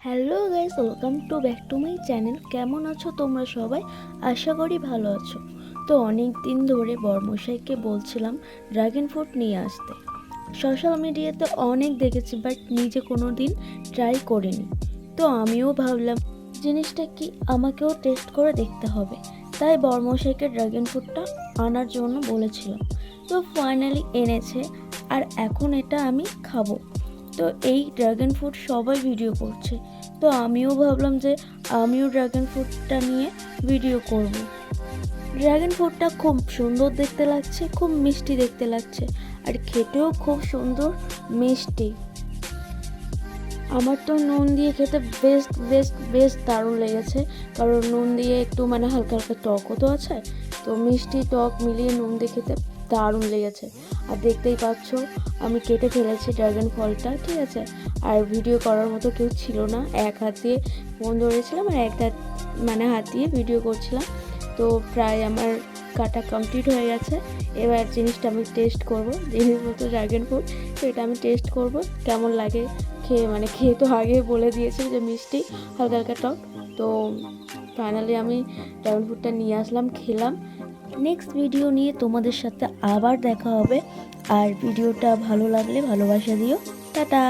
Hello guys, welcome to back to my channel. কেমন আছো তোমরা সবাই? আশা করি ভালো আছো। তো অনেক দিন ধরে বড়মশাইকে বলছিলাম ড্রাগন ফ্রুট নিয়ে আসতে। সোশ্যাল মিডিয়াতে অনেক দেখেছি, বাট নিজে কোনো দিন ট্রাই করিনি। তো আমিও ভাবলাম জিনিসটা কি, আমাকেও টেস্ট করে দেখতে হবে। তাই বড়মশাইকে ড্রাগন ফ্রুটটা আনার জন্য বলেছিলাম। তো ফাইনালি এনেছে, আর এখন এটা আমি খাবো। তো এই ড্রাগন ফ্রুট সবাই ভিডিও করছে, তো আমিও ভাবলাম যে আমিও ড্রাগন ফ্রুটটা নিয়ে ভিডিও করব। ড্রাগন ফ্রুটটা খুব সুন্দর দেখতে লাগছে, খুব মিষ্টি দেখতে লাগছে, আর খেতেও খুব সুন্দর মিষ্টি। আমার তো নুন দিয়ে খেতে বেস্ট বেস্ট বেস্ট দারুণ লেগেছে, কারণ নুন দিয়ে একটু হালকা হালকা টকও তো আছে, তো মিষ্টি টক মিলিয়ে নুন দিয়ে খেতে দারুণ লেগেছে। আর দেখতেই পাচ্ছ আমি কেটে ফেলেছি ড্রাগন ফলটা, ঠিক আছে। আর ভিডিও করার মতো কেউ ছিল না, এক হাত দিয়ে ফোন ধরেছিলাম আর এক হাত হাত দিয়ে ভিডিও করছিলাম। তো প্রায় আমার কাটা কমপ্লিট হয়ে গেছে। এবার জিনিসটা আমি টেস্ট করব, জিনিসপত্র ড্রাগন ফ্রুট, তো এটা আমি টেস্ট করব কেমন লাগে খেয়ে। খেয়ে তো আগে বলে দিয়েছে যে মিষ্টি, হালকা হালকা টক। তো ফাইনালি আমি ড্রাগন ফ্রুটটা নিয়ে আসলাম, খেলাম। নেক্সট ভিডিও নিয়ে তোমাদের সাথে আবার দেখা হবে। আর ভিডিওটা ভালো লাগলে ভালোবাসা দিও। টাটা।